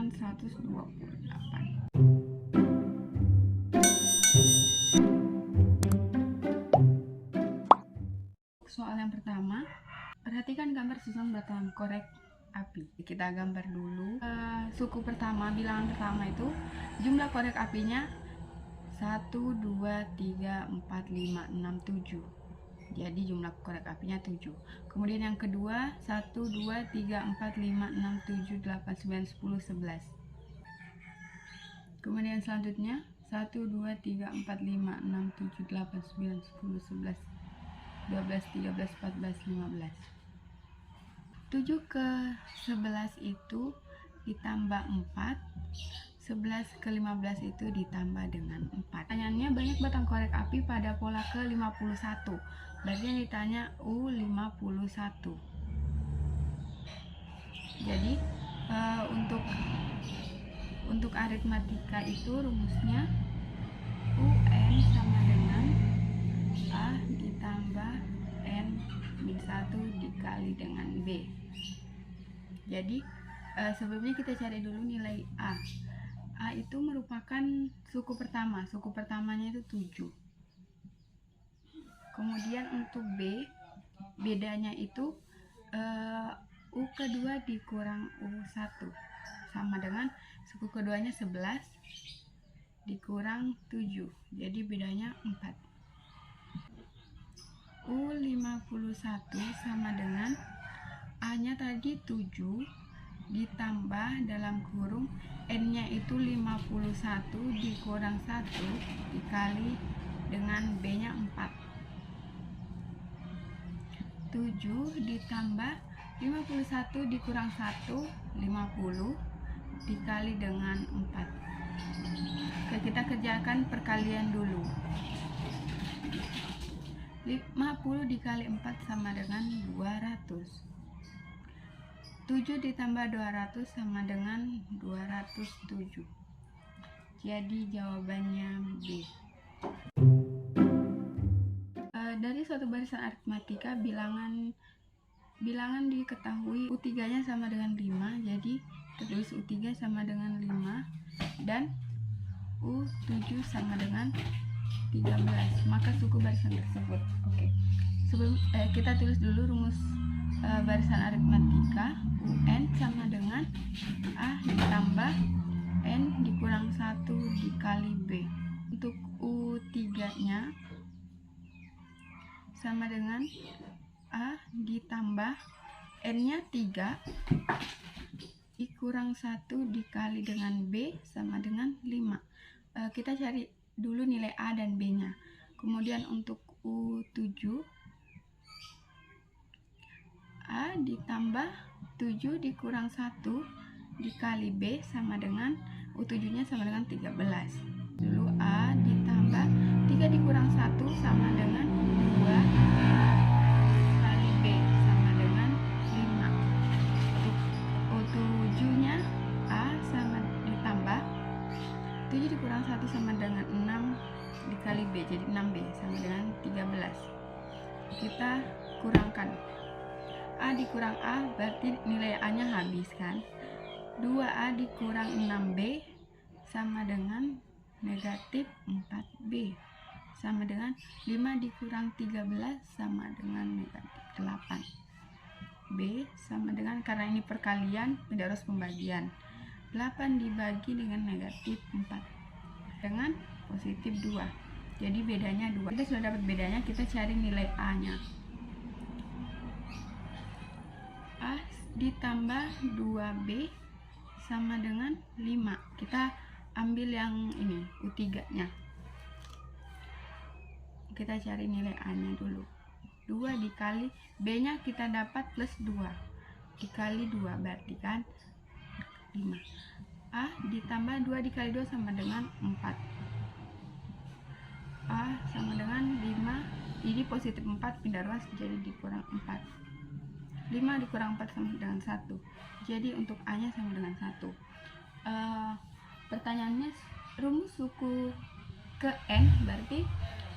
dengan 128. Soal yang pertama, perhatikan gambar susunan batang korek api. Kita gambar dulu suku pertama, bilangan pertama itu jumlah korek apinya 1, 2, 3, 4, 5, 6, 7. Jadi jumlah korek apinya 7. Kemudian yang kedua 1, 2, 3, 4, 5, 6, 7, 8, 9, 10, 11. Kemudian selanjutnya 1, 2, 3, 4, 5, 6, 7, 8, 9, 10, 11, 12, 13, 14, 15. 7 ke 11 itu ditambah 4, 11 ke 15 itu ditambah dengan 4. Pertanyaannya, banyak batang korek api pada pola ke 51. Berarti yang ditanya U51. Jadi untuk aritmatika itu rumusnya UN sama dengan A ditambah N min 1 dikali dengan B. Jadi sebelumnya kita cari dulu nilai A. A itu merupakan suku pertama. Suku pertamanya itu 7. Kemudian untuk B, bedanya itu U kedua dikurang U1 sama dengan suku keduanya 11 dikurang 7. Jadi bedanya 4. U51 sama dengan A-nya tadi 7 ditambah dalam kurung N-nya itu 51 dikurang 1 dikali dengan B-nya 4. 7 ditambah 51 dikurang 1, 50 dikali dengan 4. Oke, kita kerjakan perkalian dulu. 50 dikali 4 sama dengan 200. 7 ditambah 200 sama dengan 207. Jadi jawabannya B. Dari suatu barisan aritmatika, bilangan diketahui U3 nya sama dengan 5. Jadi tertulis U3 sama dengan 5 dan U7 sama dengan 13. Maka suku barisan tersebut. Oke. Sebelum kita tulis dulu rumus barisan aritmatika. UN sama dengan A ditambah N dikurang 1 dikali B. Untuk U3 nya sama dengan A ditambah N nya 3 dikurang 1 dikali dengan B sama dengan 5. Kita cari dulu nilai A dan B nya. Kemudian untuk U7, A ditambah 7 dikurang 1 dikali B sama dengan U7 nya sama dengan 13. Dulu A ditambah 3 dikurang 1 sama dengan 2 kali B sama dengan 5. Untuk U7 nya A sama ditambah 7 dikurang 1 sama dengan 6 dikali B, jadi 6B sama dengan 13. Kita kurangkan A dikurang A, berarti nilai A nya habis kan. 2A dikurang 6B sama dengan negatif 4B sama dengan 5 dikurang 13 sama dengan negatif 8B sama dengan, karena ini perkalian tidak harus pembagian, 8 dibagi dengan negatif 4 dengan positif 2. Jadi bedanya 2. Kita sudah dapat bedanya, kita cari nilai A nya. A ditambah 2B sama dengan 5. Kita ambil yang ini, U3 nya. Kita cari nilai A nya dulu. 2 dikali B nya kita dapat plus 2 dikali 2 berarti kan 5. A ditambah 2 dikali 2 sama dengan 4. A sama dengan 5, jadi positif 4 pindah ruas jadi dikurang 4. 5 dikurang 4 sama dengan 1. Jadi untuk A nya sama dengan 1. Pertanyaannya rumus suku ke N, berarti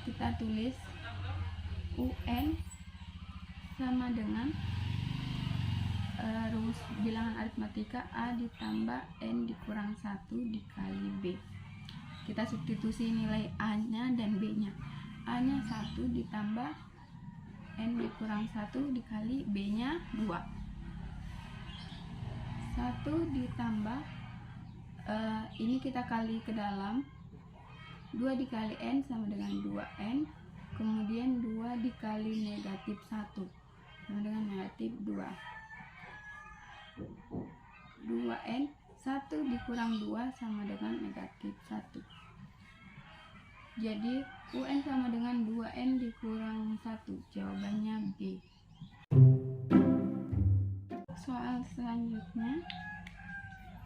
kita tulis UN sama dengan rumus bilangan aritmatika A ditambah N dikurang 1 dikali B. Kita substitusi nilai A nya dan B nya. A nya 1 ditambah N dikurang 1 dikali B nya 2. 1 ditambah ini kita kali ke dalam, 2 dikali N sama dengan 2N, kemudian 2 dikali negatif 1 sama dengan negatif 2. 2N, 1 dikurang 2 sama dengan negatif 1. Jadi UN sama dengan 2N dikurang 1. Jawabannya B. Soal selanjutnya,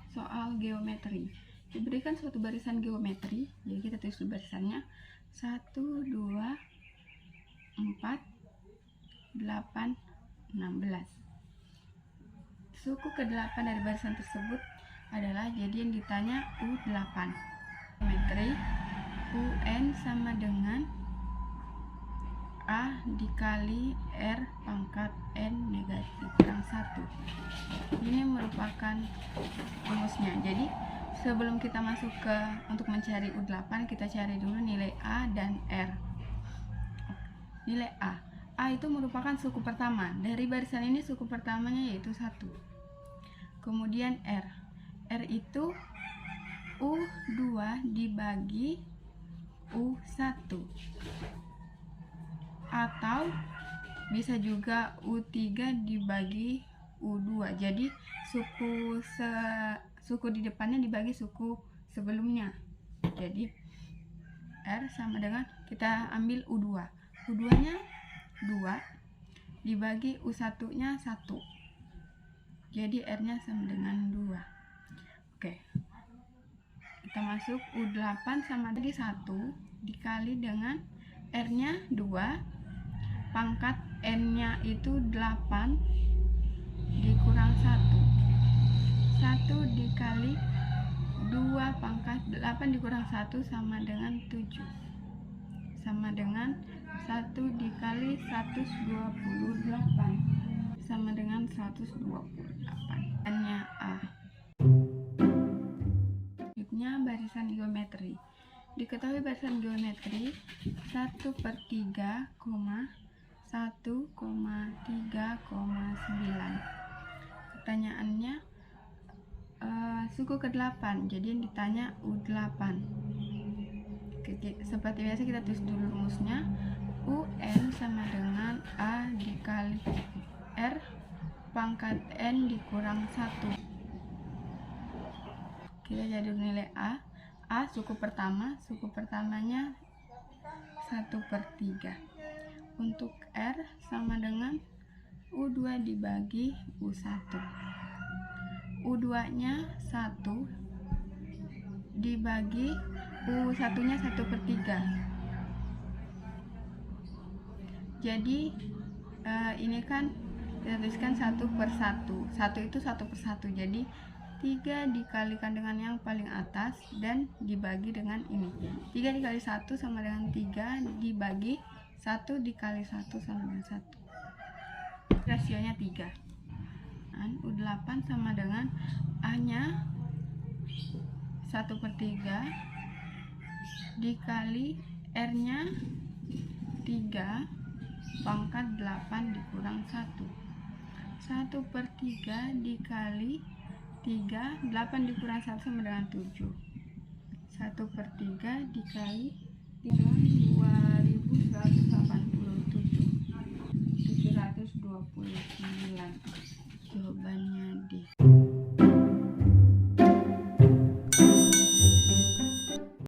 soal geometri. Diberikan suatu barisan geometri, jadi kita tulis dulu barisannya 1, 2, 4, 8, 16. Suku ke-8 dari barisan tersebut adalah, jadi yang ditanya U8. Geometri UN sama dengan A dikali R pangkat N negatif kurang 1. Ini merupakan rumusnya. Jadi sebelum kita masuk ke untuk mencari U8, kita cari dulu nilai A dan R. Nilai A itu merupakan suku pertama. Dari barisan ini suku pertamanya yaitu 1. Kemudian R itu U2 dibagi U1, atau bisa juga U3 dibagi U2. Jadi suku di depannya dibagi suku sebelumnya. Jadi R sama dengan, kita ambil U2. U2 nya 2 dibagi U1 nya 1. Jadi R nya sama dengan 2. Oke, kita masuk U8 sama lagi 1 dikali dengan R nya 2 pangkat N nya itu 8 dikurang 1. 1 dikali 2 pangkat 8 dikurang 1 sama dengan 7, sama dengan 1 dikali 128 sama dengan 128. N nya A. Selanjutnya barisan geometri. Diketahui barisan geometri 1/3, 1,3,9. Pertanyaannya suku ke-8, jadi yang ditanya U8. Seperti biasa kita tulis dulu rumusnya. UN sama dengan A dikali R pangkat N dikurang 1. Kita jadi nilai A suku pertamanya 1/3. Untuk R sama dengan U2 dibagi U1. U2 nya 1 dibagi U1 nya 1/3. Jadi ini kan kita tuliskan 1/1. 1 itu 1/1. Jadi 3 dikalikan dengan yang paling atas dan dibagi dengan ini. 3 dikali 1 sama dengan 3 dibagi 1 dikali 1 sama dengan 1. Rasionya 3. Dan U8 sama dengan A nya 1/3 dikali R nya 3 pangkat 8 dikurang 1. 1/3 dikali 3, 8 dikurang 1 sama dengan 7. 1/3 dikali 2187, 729. Jawabannya D.